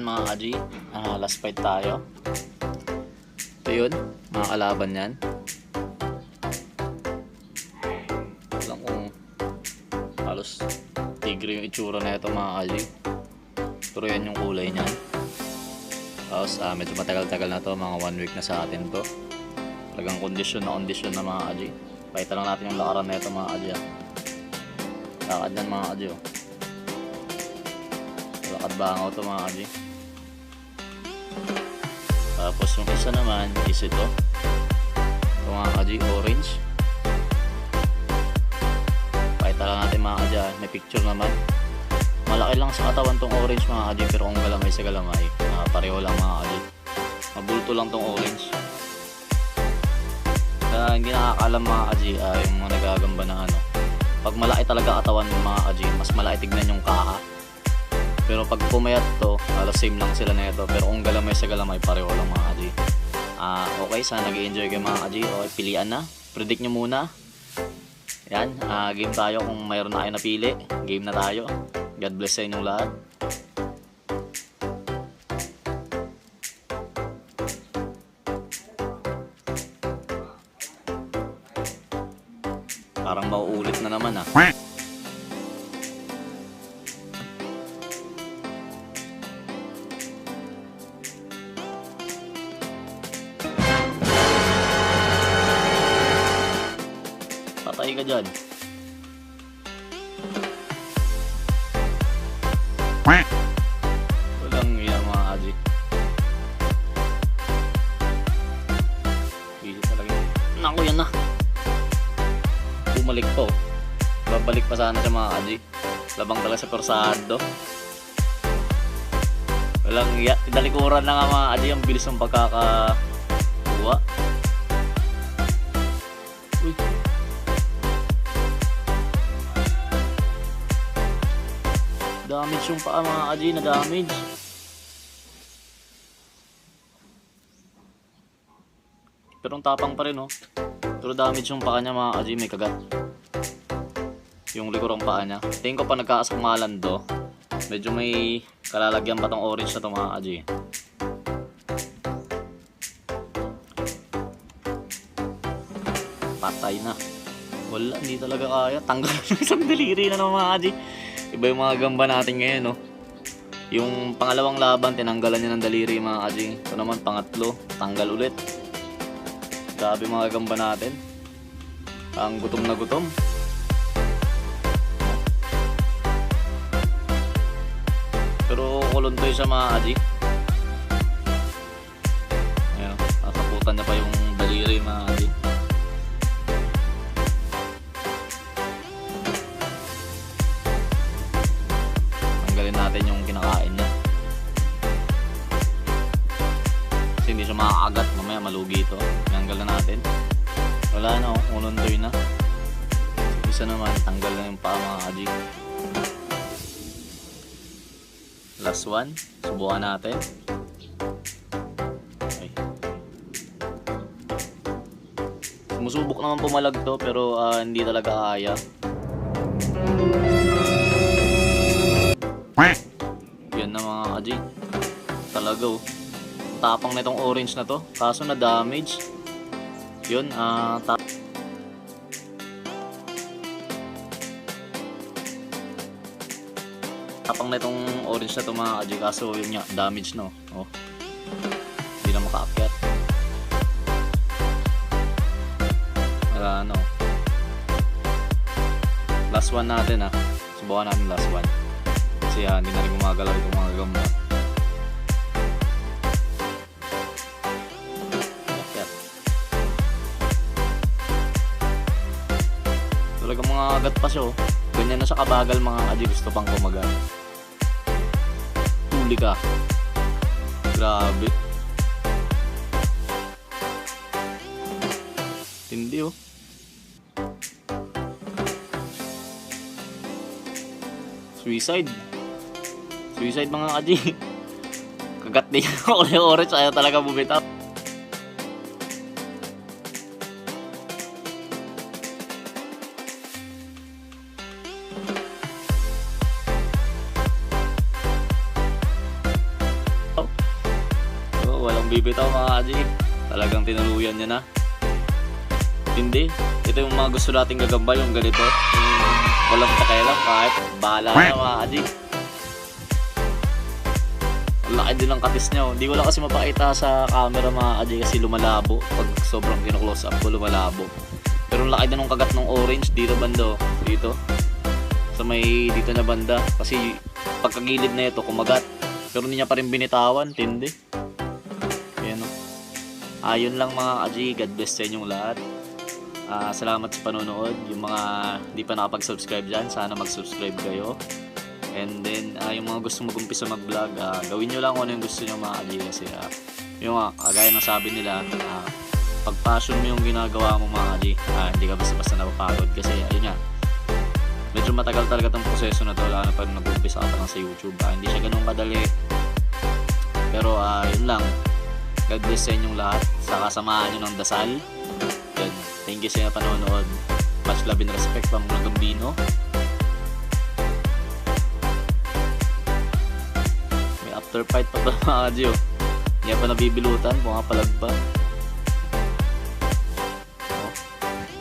mga kaji. Last fight tayo. Ito yun, mga kalaban yan. Alam kung halos tigre yung itsura na ito mga kaji. Pero yan yung kulay niyan. Tapos medyo matagal-tagal na to, mga 1 week na sa atin to. Talagang kondisyon na mga kaji. Pakita lang natin yung lakaran na ito mga kaji. Lakad yan mga kaji. Lakad bangaw to mga kaji. Tapos yung isa naman is ito mga kaji, orange. Pakita lang natin mga kaji. May picture naman. Malaki lang sa katawan tong orange mga kaji, pero kung galamay sa galamay pareho lang mga kaji. Mabulto lang tong orange. Hindi nakakaalam mga kaji, yung mga nagagamba na ano, pag malaki talaga katawan ng mga kaji, mas malaki tignan yung kaha. Pero pag pumayat to, halos same lang sila na ito. Pero kung galamay sa galamay, pareho lang mga kaji. Okay, sana nag-i-enjoy kayo mga kaji. Okay, pilian na. Predict nyo muna. Yan, game tayo. Kung mayroon na kayo napili, game na tayo. God bless sa inyong lahat. Parang mauulit na naman Patay ka dyan. Walang iya mga kaji. Bili talaga. Naku, yan na. Bumalik po. Babalik pa sana siya mga kaji. Labang talaga sa persado. Walang iya. Tinalikuran na nga mga kaji. Ang bilis ng pagkakakuha. Uy. Damage yung paa mga kaji, na damage. Pero ang tapang pa rin Pero damage yung paa niya mga kaji, may kagat. Yung likurang paa niya. Tingin ko pa nagkakasamalan to. Medyo may kalalagyan pa tong orange na to mga kaji. Patay na. Wala, hindi talaga kaya. Tanggal ng isang daliri na mga kaji. Iba yung mga gamba natin ngayon Yung pangalawang laban, tinanggalan niya ng daliri mga kaji. Ito naman pangatlo, tanggal ulit. Grabe mga gamba natin. Ang gutom na gutom. Pero kuluntoy siya mga kaji. Ayan, nakaputan niya pa yung daliri mga kaji. Natin yung kinakain niya kasi hindi siya makakagat, mamaya malugi ito. Tanggal na natin, wala na ununtoy na. Isa naman, tanggal na yung paa mga kaji. Last one, subukan natin. Okay. Sumusubok naman pumalag to, pero hindi talaga kaya. Yan na mga kaji. Talaga tapang na itong orange na to. Kaso na damage. Yun, tapang na itong orange na to mga kaji. Kaso yun nga, damage hindi na makaakyat. Wala last one natin subukan natin last one. Kasi hindi na rin gumagalaw itong mga gamba. Talagang mga agat pa siya Ganyan na siya kabagal mga kaji. Gusto pang kumagal. Huli ka. Grabe. Hindi Suicide mga kaji. Kagat din ako ng orange. Ayaw talaga bumitaw. bibitaw mga kaji. Talagang tinuluyan niya na. Hindi. Ito yung mga gusto nating gagamba, yung ganito. Yung walang pakialam kahit bahala na mga kaji. Ang laki din ng katis niya. Hindi ko lang kasi mapakita sa camera mga kaji kasi lumalabo. Pag sobrang kino-close up ko, lumalabo. Pero ang laki din ng kagat ng orange dito banda. Dito. Sa may dito na banda. Kasi pagkagilid na ito, kumagat. Pero hindi niya pa rin binitawan. Tindi. Ayan o. Ayun lang mga kaji. God bless sa inyong lahat. Salamat sa panonood. Yung mga di pa nakapag-subscribe dyan, sana mag-subscribe kayo. And then, yung mga gusto mag-umpisa mag-vlog, gawin nyo lang kung ano yung gusto nyo mga kaji. Kasi yung kagaya ng sabi nila, pag passion mo yung ginagawa mo mga kaji, hindi ka basta-basta napapagod. Kasi ayun nga, medyo matagal talaga itong proseso na ito, lalo na pag nag-umpisa ka pa lang sa YouTube. Hindi siya ganun kadali. Pero yun lang. God bless sa inyong lahat. Saka samahan nyo ng dasal. Yan. Thank you sa inyo panonood. Much love and respect pa mga bino. May after fight pa ba mga kaji oh. Hindi pa nabibilutan, pumapalag pa.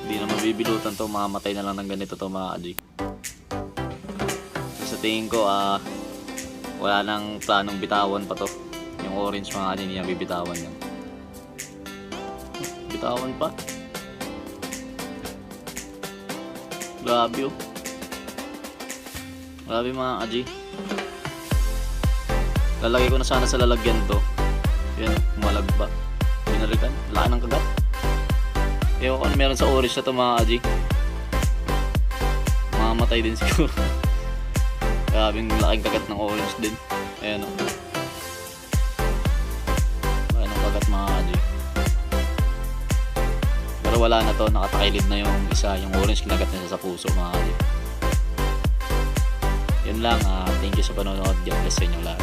Hindi na mabibilutan to, mamamatay na lang ng ganito to mga kaji. Sa tingin ko wala nang planong bitawan pa to. Yung orange mga kaji, hindi niya bibitawan yan. Bitawan pa. Grabe oh. Grabe mga kaji. Lalagay ko na sana sa lalagyan to. Yan, umalag pa. Binalikan, laki ng kagat. Ewan ko ano meron sa orange na to mga kaji. Mamamatay din siguro. Grabing laking kagat ng orange din. Ayan o. Laki ng kagat mga kaji. Pero wala na to, nakatakilid na yung isa. Yung orange kinagat na sa puso mga kaji. Yan lang, thank you sa panonood. God bless sa inyong lahat.